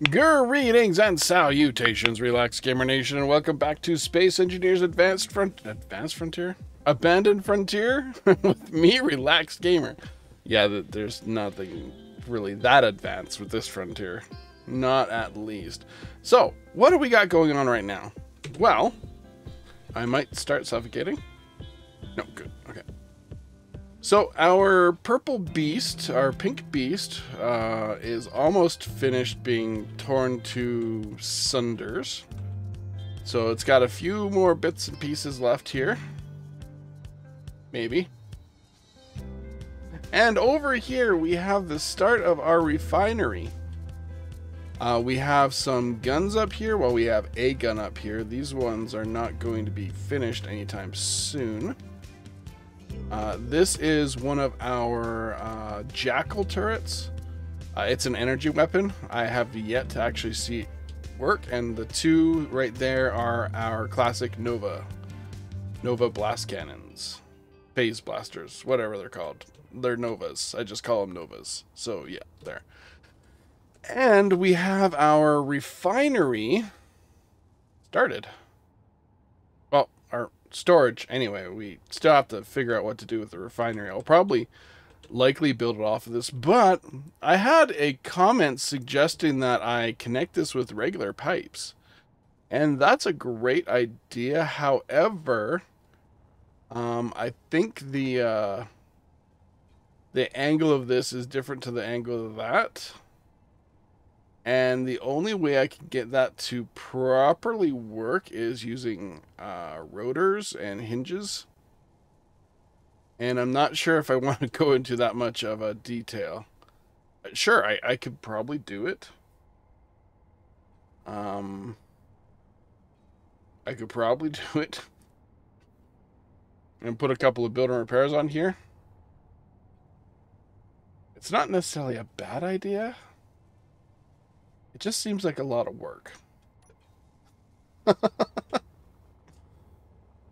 Greetings and salutations, Relax Gamer Nation, and welcome back to Space Engineers Advanced Frontier? Abandoned Frontier? With me, Relax Gamer. Yeah, there's nothing really that advanced with this frontier. Not at least. So, what do we got going on right now? Well, I might start suffocating. No, good, okay. So our purple beast, our pink beast, is almost finished being torn to sunders. So it's got a few more bits and pieces left here. Maybe. And over here we have the start of our refinery. We have some guns up here. Well, we have a gun up here. These ones are not going to be finished anytime soon. This is one of our jackal turrets. It's an energy weapon. I have yet to actually see it work, and the two right there are our classic Nova blast cannons, phase blasters, whatever they're called. They're Novas. I just call them Novas. So yeah, there. And we have our refinery started. Well, our storage anyway. We still have to figure out what to do with the refinery. I'll probably likely build it off of this, but I had a comment suggesting that I connect this with regular pipes, and that's a great idea. However, I think the angle of this is different to the angle of that. And the only way I can get that to properly work is using rotors and hinges. And I'm not sure if I want to go into that much of a detail. Sure, I could probably do it. I could probably do it. And put a couple of build and repairs on here. It's not necessarily a bad idea. It just seems like a lot of work.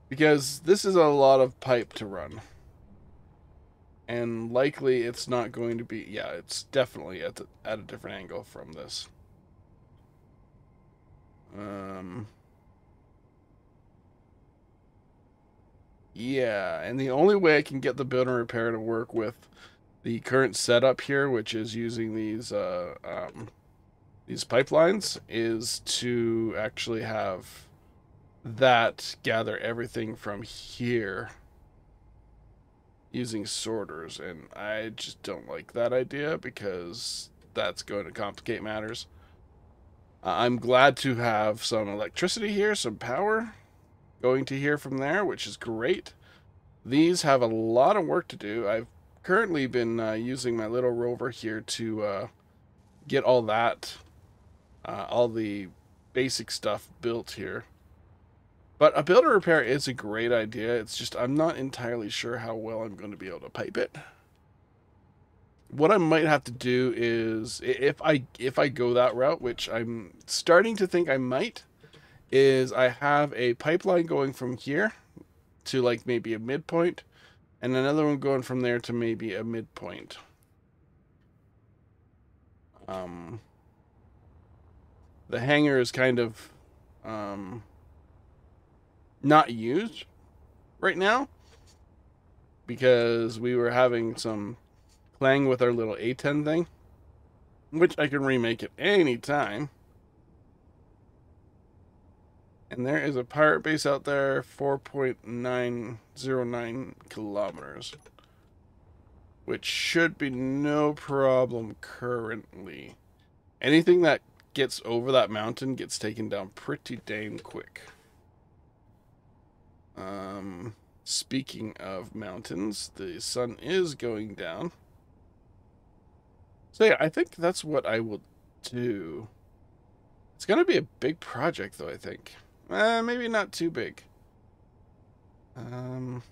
Because this is a lot of pipe to run. And likely it's not going to be... Yeah, it's definitely at a different angle from this. Yeah, and the only way I can get the build and repair to work with the current setup here, which is using these pipelines, is to actually have that gather everything from here using sorters, and I just don't like that idea because that's going to complicate matters. I'm glad to have some electricity here, some power going to here from there, which is great. These have a lot of work to do. I've currently been using my little rover here to get all that all the basic stuff built here. But a build and repair is a great idea. It's just I'm not entirely sure how well I'm going to be able to pipe it. What I might have to do is, if I go that route, which I'm starting to think I might, is I have a pipeline going from here to like maybe a midpoint, and another one going from there to maybe a midpoint. The hangar is kind of not used right now because we were having some playing with our little A10 thing, which I can remake at any time. And there is a pirate base out there, 4.909 kilometers, which should be no problem currently. Anything that gets over that mountain gets taken down pretty dang quick. Speaking of mountains, the sun is going down. So yeah, I think that's what I will do. It's going to be a big project though, I think. Maybe not too big. And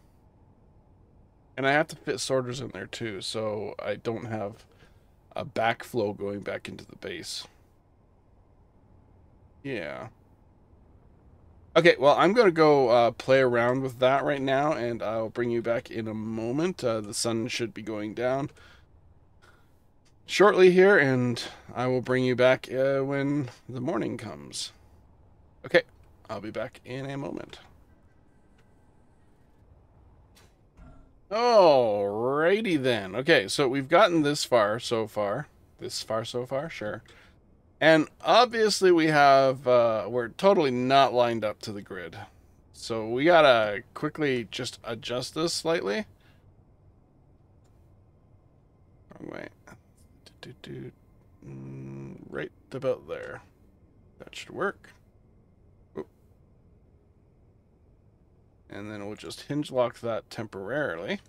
I have to fit sorters in there too, so I don't have a backflow going back into the base. Yeah. Okay, well, I'm going to go play around with that right now, and I'll bring you back in a moment. The sun should be going down. shortly here, and I will bring you back when the morning comes. Okay, I'll be back in a moment. Alrighty then. Okay, so we've gotten this far so far. This far so far, sure. And obviously we have, we're totally not lined up to the grid. So we gotta quickly just adjust this slightly. Wrong way. Right about there. That should work. Oop. And then we'll just hinge lock that temporarily.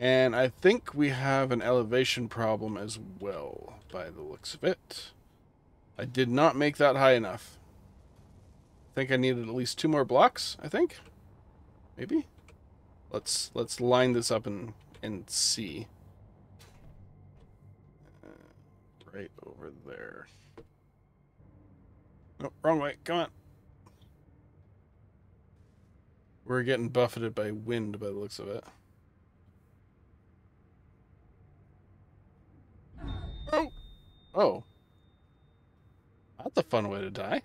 And I think we have an elevation problem as well, by the looks of it. I did not make that high enough. I think I needed at least 2 more blocks, I think. Maybe? Let's line this up and see. Right over there. Nope, wrong way. Come on. We're getting buffeted by wind by the looks of it. Oh! Oh. That's a fun way to die.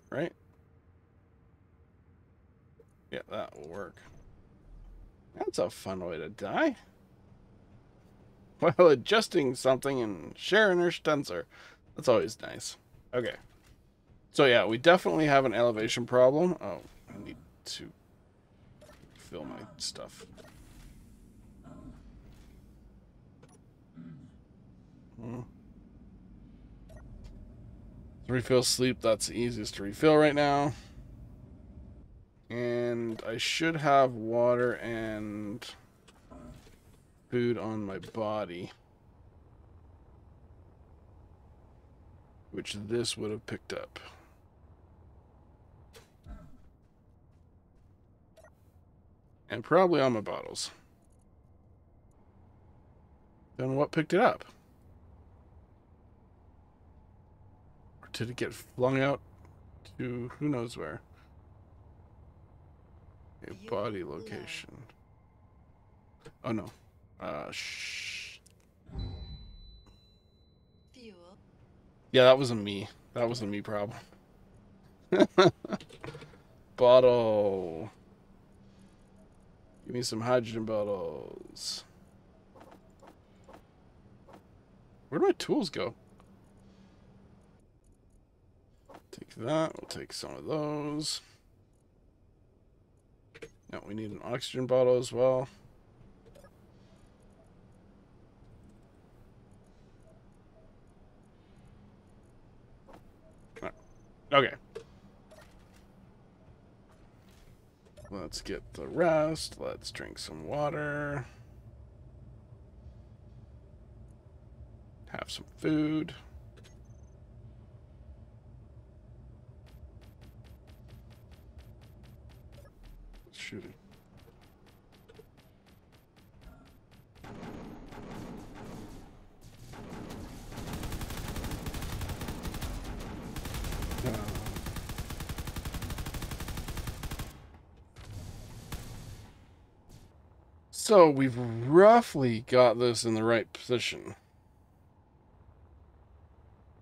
Right? Yeah, that will work. That's a fun way to die. While adjusting something and sharing her stunser. That's always nice. Okay. So yeah, we definitely have an elevation problem. Oh, I need to fill my stuff. Refill sleep, that's the easiest to refill right now. And I should have water and food on my body, which this would have picked up. And probably on my bottles. Then what picked it up? Or did it get flung out to who knows where? A body location. Oh no. Shh. Yeah, that wasn't me. That was a me problem. Bottle. Give me some hydrogen bottles. Where do my tools go? Take that. We'll take some of those. Now we need an oxygen bottle as well. Okay. Let's get the rest. Let's drink some water. Have some food. Shooting. So we've roughly got this in the right position.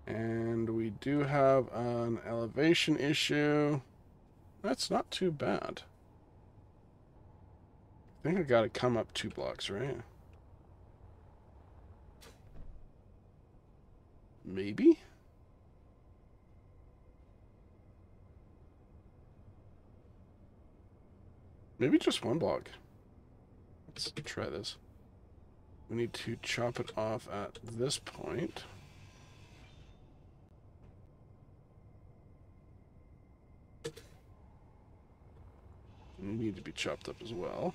And we do have an elevation issue. That's not too bad. I think I gotta come up 2 blocks, right? Maybe? Maybe just 1 block. Let's try this. We need to chop it off at this point. You need to be chopped up as well.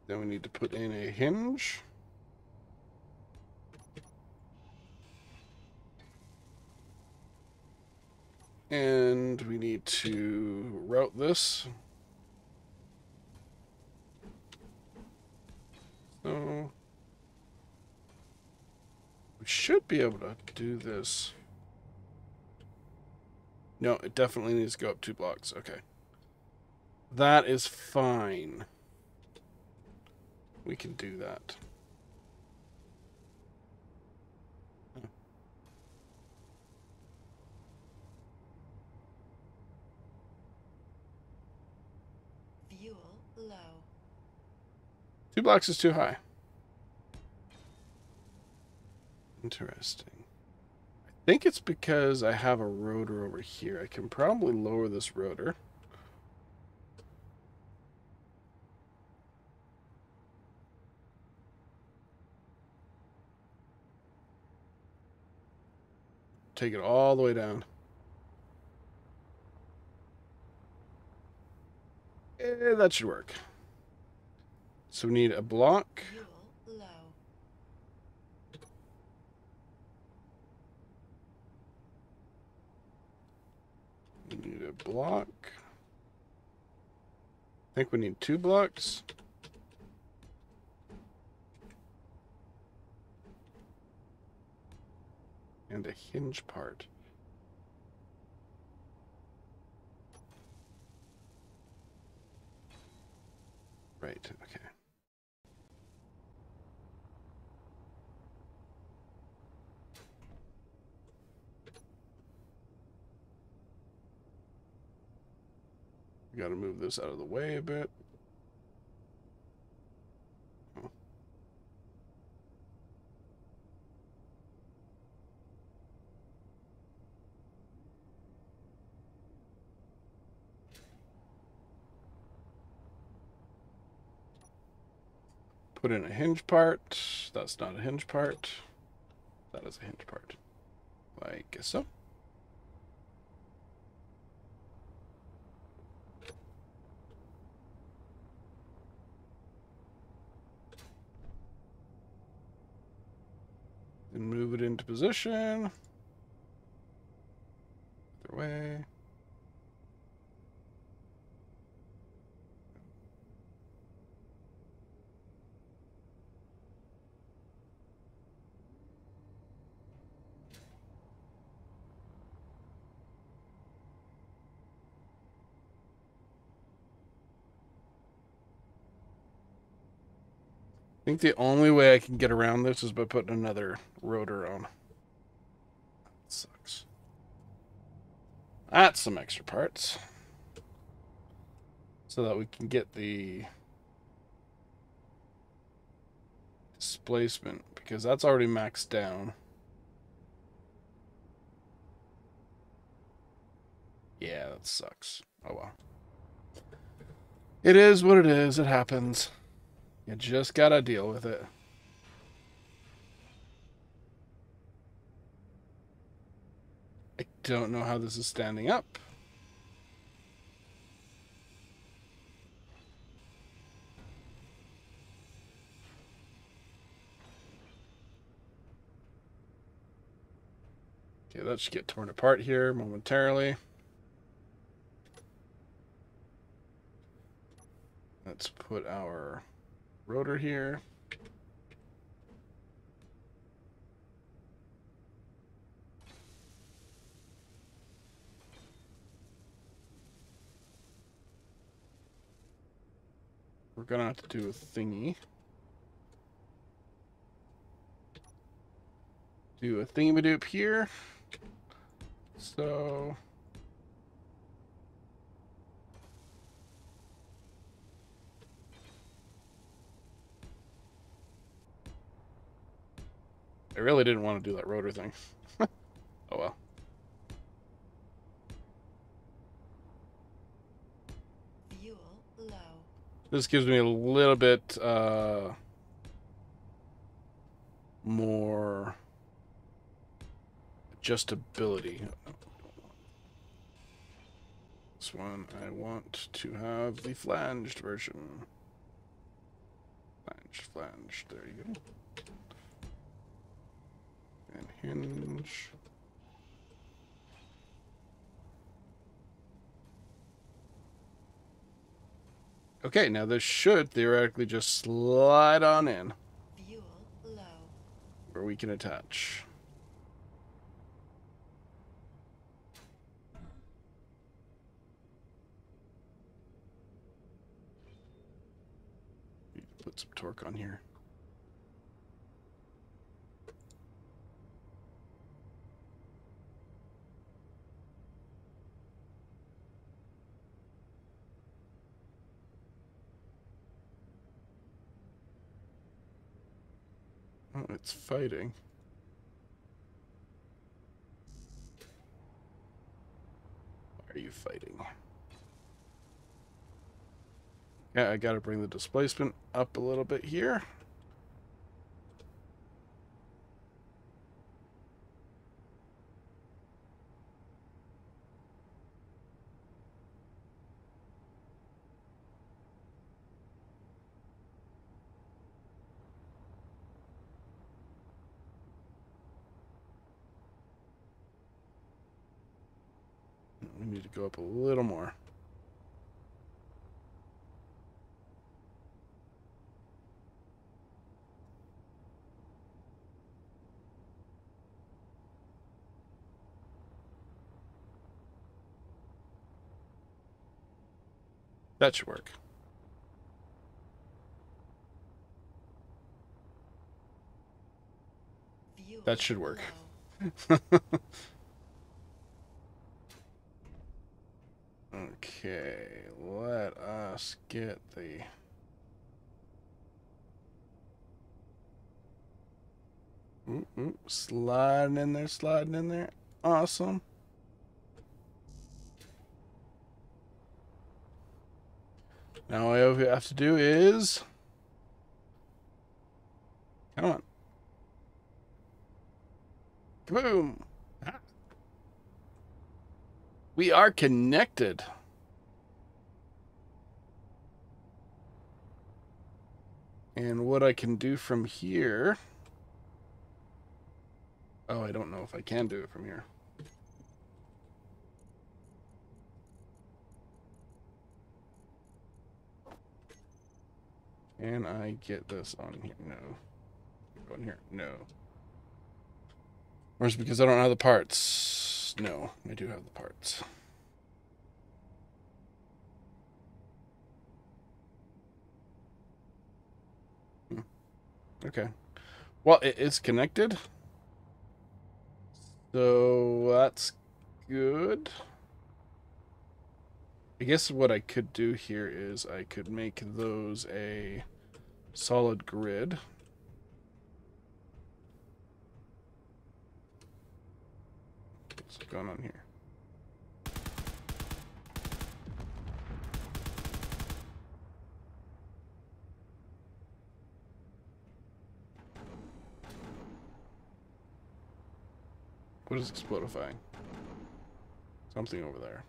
Then we need to put in a hinge. And we need to route this. So we should be able to do this No, it definitely needs to go up 2 blocks. Okay. That is fine. We can do that. Fuel low. 2 blocks is too high. Interesting. I think it's because I have a rotor over here. I can probably lower this rotor. Take it all the way down. That should work. So we need a block. Fuel low. We need a block. I think we need 2 blocks. And a hinge part. Right, okay. We gotta move this out of the way a bit. Oh. Put in a hinge part. That's not a hinge part. That is a hinge part. I guess so. And move it into position. Other way. I think the only way I can get around this is by putting another rotor on. That sucks. That's some extra parts. So that we can get the displacement, because that's already maxed down. Yeah, that sucks. Oh well. It is what it is. It happens. You just gotta deal with it. I don't know how this is standing up. Okay, that should get torn apart here momentarily. Let's put our rotor here. We're gonna have to do a thingy. Do a thingy-madoop here. So I really didn't want to do that rotor thing. Oh well. Fuel low. This gives me a little bit more adjustability. This one I want to have the flanged version. Flange. There you go. And hinge. Okay, now this should theoretically just slide on in. Fuel low. Where we can attach. Put some torque on here. Oh, it's fighting. Why are you fighting? Yeah, I gotta bring the displacement up a little bit here. We need to go up a little more. That should work. Fuel That should work. low. Okay, let us get the... sliding in there, sliding in there. Awesome. Now all we have to do is... Come on. Kaboom! We are connected. And what I can do from here... Oh, I don't know if I can do it from here. Can I get this on here? No. Go in here? No. Or is it because I don't have the parts? No, I do have the parts. Okay. Well, it is connected. So that's good. I guess what I could do here is I could make those a solid grid. What's going on here? What is explodifying? Something over there.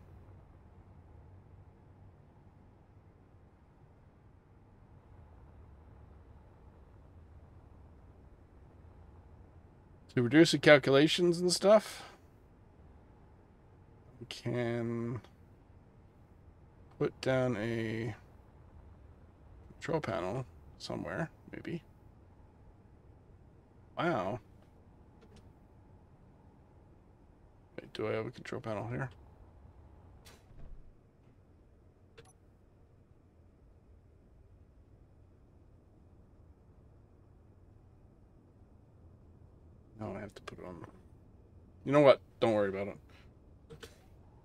To reduce the calculations and stuff, we can put down a control panel somewhere, maybe. Wow. Wait, do I have a control panel here? No, I have to put it on. You know what? Don't worry about it.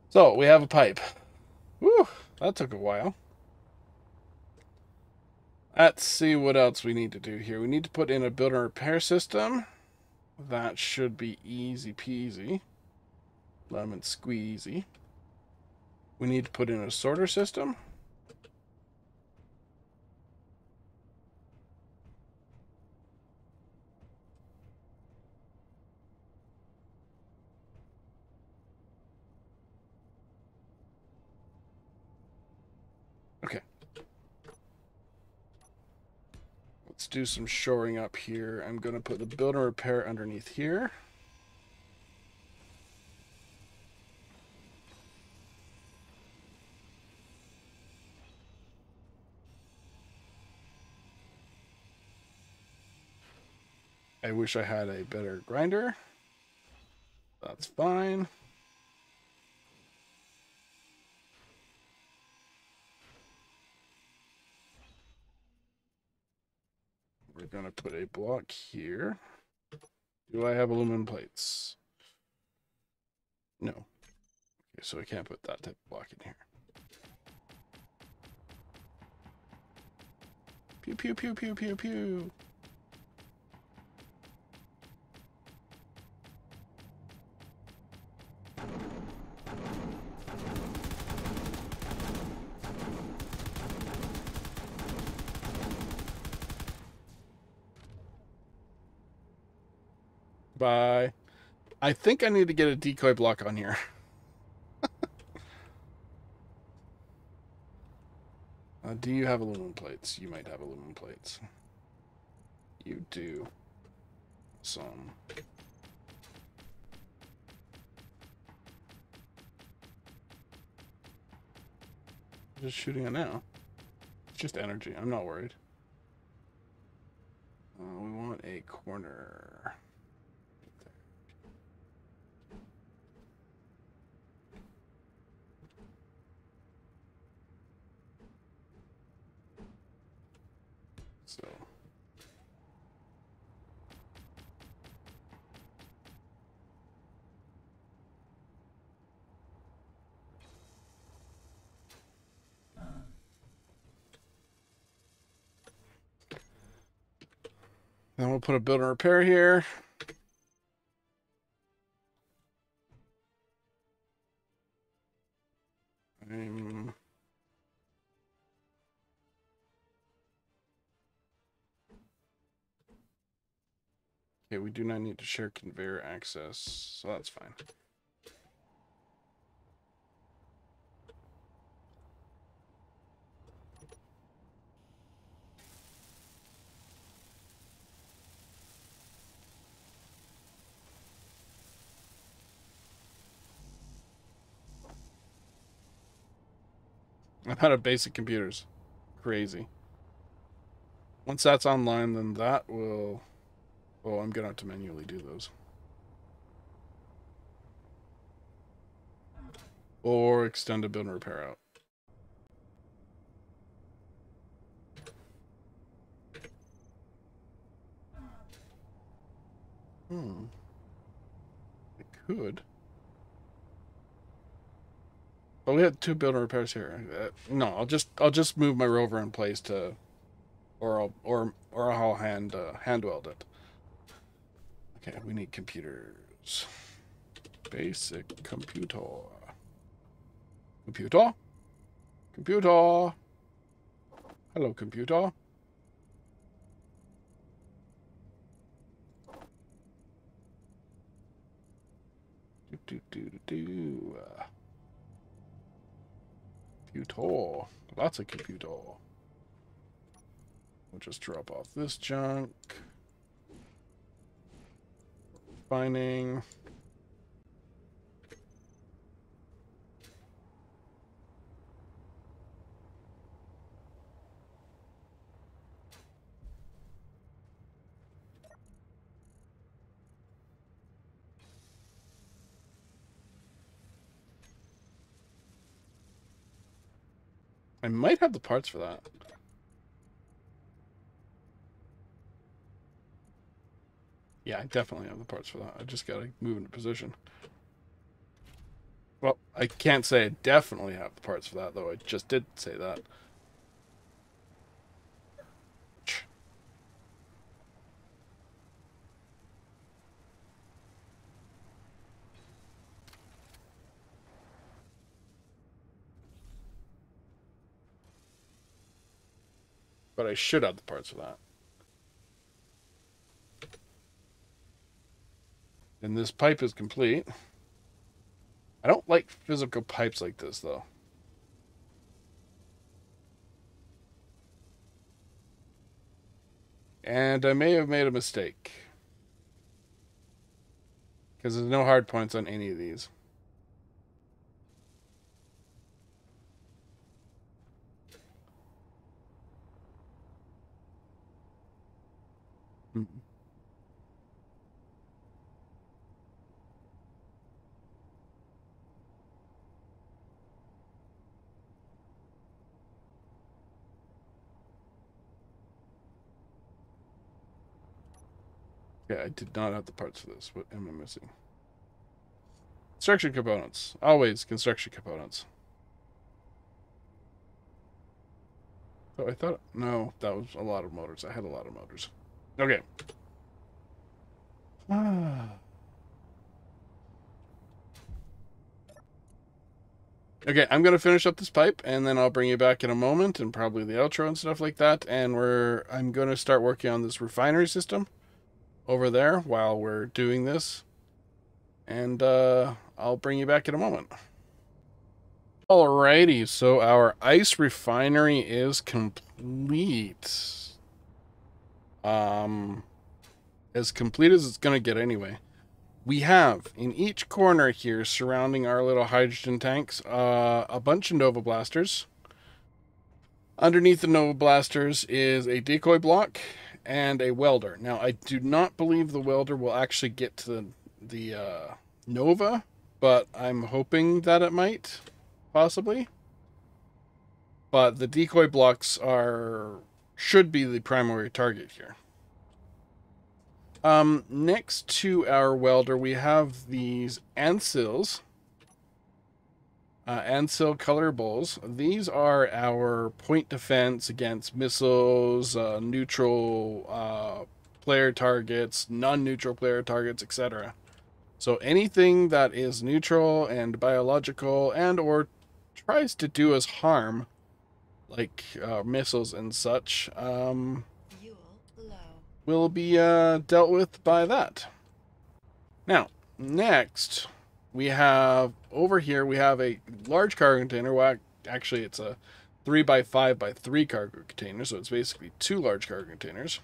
So, we have a pipe. Whew, that took a while. Let's see what else we need to do here. We need to put in a build and repair system. That should be easy peasy. Lemon squeezy. We need to put in a sorter system. Okay. Let's do some shoring up here. I'm going to put the build and repair underneath here. I wish I had a better grinder. That's fine. going to put a block here. Do I have aluminum plates? No. Okay, so I can't put that type of block in here. Pew, pew, pew, pew, pew, pew. Bye. I think I need to get a decoy block on here. Do you have aluminum plates? You might have aluminum plates. You do. Some. Just shooting it now. It's just energy. I'm not worried. We want a corner. So. Then we'll put a build and repair here. Okay, we do not need to share conveyor access, so that's fine. I'm out of basic computers. Crazy. Once that's online, then that will... Oh, I'm going to have to manually do those. Or extend a build and repair out. I could. But we have 2 build and repairs here. No, I'll just move my rover in place to, or I'll hand weld it. Okay, we need computers. Basic computer. Computer? Computer! Hello, computer. Computer. Lots of computer. We'll just drop off this junk. Refining. I might have the parts for that. Yeah, I definitely have the parts for that. I just gotta move into position. Well, I can't say I definitely have the parts for that, though I just did say that. But I should have the parts for that. And this pipe is complete. I don't like physical pipes like this, though. And I may have made a mistake. Because there's no hard points on any of these. Okay, I did not have the parts for this. What am I missing? Construction components. Always construction components. Oh, I thought... No, that was a lot of motors. I had a lot of motors. Okay. Okay, I'm going to finish up this pipe, and then I'll bring you back in a moment, and probably the outro and stuff like that, and I'm going to start working on this refinery system over there while we're doing this, and I'll bring you back in a moment. Alrighty, so our ice refinery is complete. As complete as it's going to get anyway. We have, in each corner here, surrounding our little hydrogen tanks, a bunch of Nova Blasters. Underneath the Nova Blasters is a decoy block and a welder. Now, I do not believe the welder will actually get to the Nova, but I'm hoping that it might, possibly. But the decoy blocks should be the primary target here. Next to our welder, we have these ancils. Ancil color bowls. These are our point defense against missiles, neutral player targets, non-neutral player targets, etc. So anything that is neutral and biological and or tries to do us harm, like missiles and such, will be dealt with by that. Now, next, we have, over here, we have a large cargo container. Well, actually, it's a 3x5x3 cargo container, so it's basically 2 large cargo containers.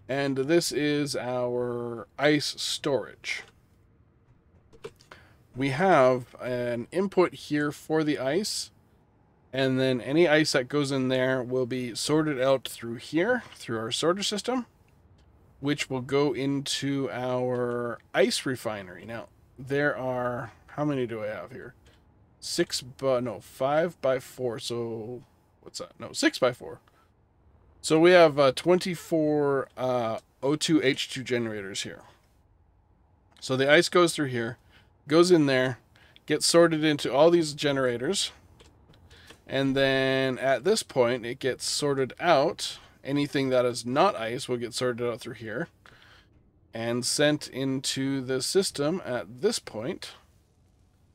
And this is our ice storage. We have an input here for the ice, and then any ice that goes in there will be sorted out through here, through our sorter system, which will go into our ice refinery. Now, there are, how many do I have here? 5x4, so, what's that? No, 6x4. So we have 24 O2H2 generators here. So the ice goes through here, goes in there, gets sorted into all these generators, and then at this point it gets sorted out. Anything that is not ice will get sorted out through here and sent into the system at this point,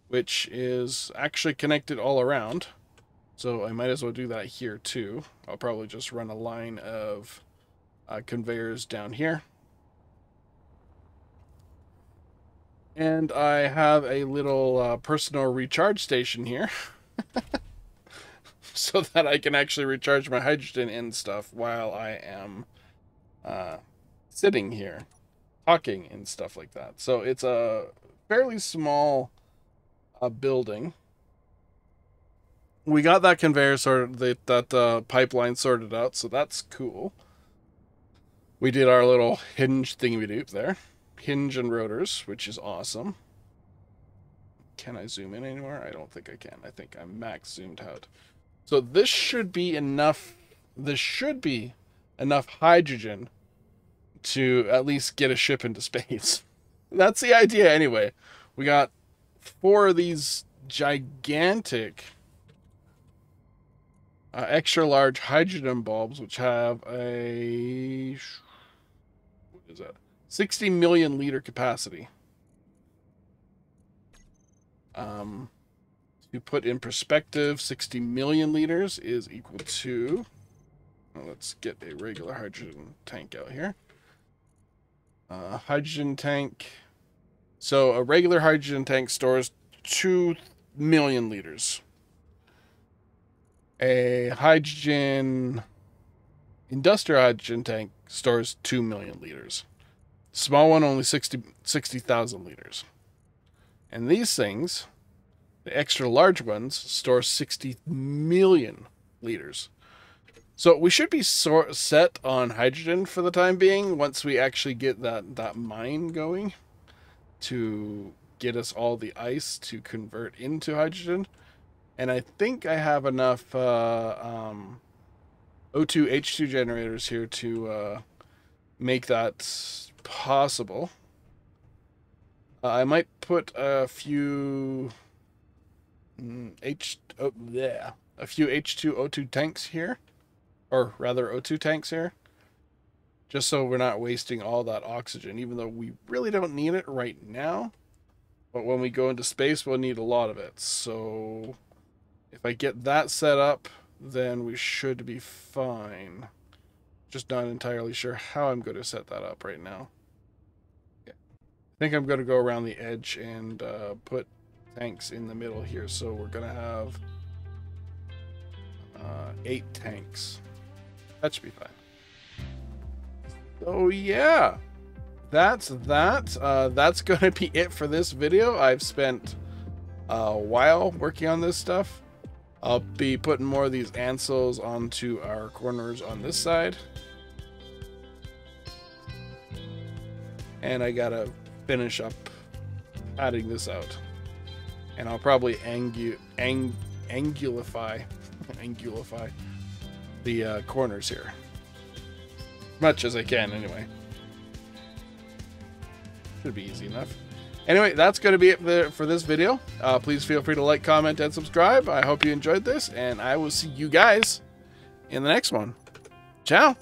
which is actually connected all around. So I might as well do that here too. I'll probably just run a line of conveyors down here. And I have a little personal recharge station here. So that I can actually recharge my hydrogen and stuff while I am sitting here, talking and stuff like that. So it's a fairly small building. We got that conveyor sorted, that pipeline sorted out, so that's cool. We did our little hinge thingy-doop there. Hinge and rotors, which is awesome. Can I zoom in anymore? I don't think I can. I think I'm max zoomed out. So this should be enough. This should be enough hydrogen to at least get a ship into space. That's the idea anyway. We got 4 of these gigantic extra large hydrogen bulbs, which have a, what is that? 60 million liter capacity. To put in perspective, 60 million liters is equal to, well, let's get a regular hydrogen tank out here. Hydrogen tank. So a regular hydrogen tank stores 2 million liters. A industrial hydrogen tank stores 2 million liters. Small one only 60,000 liters. And these things, the extra large ones, store 60 million liters. So we should be set on hydrogen for the time being once we actually get that mine going to get us all the ice to convert into hydrogen. And I think I have enough O2H2 generators here to make that possible. I might put a few a few H2O2 tanks here, or rather O2 tanks here, just so we're not wasting all that oxygen, even though we really don't need it right now. But when we go into space, we'll need a lot of it. So if I get that set up, then we should be fine. Just not entirely sure how I'm going to set that up right now. Okay. I think I'm going to go around the edge and put tanks in the middle here. So we're going to have 8 tanks. That should be fine. So yeah, that's that. That's going to be it for this video. I've spent a while working on this stuff. I'll be putting more of these ansels onto our corners on this side. And I gotta finish up adding this out. And I'll probably angulify the corners here. Much as I can, anyway. Should be easy enough. Anyway, that's going to be it for this video. Please feel free to like, comment, and subscribe. I hope you enjoyed this, and I will see you guys in the next one. Ciao!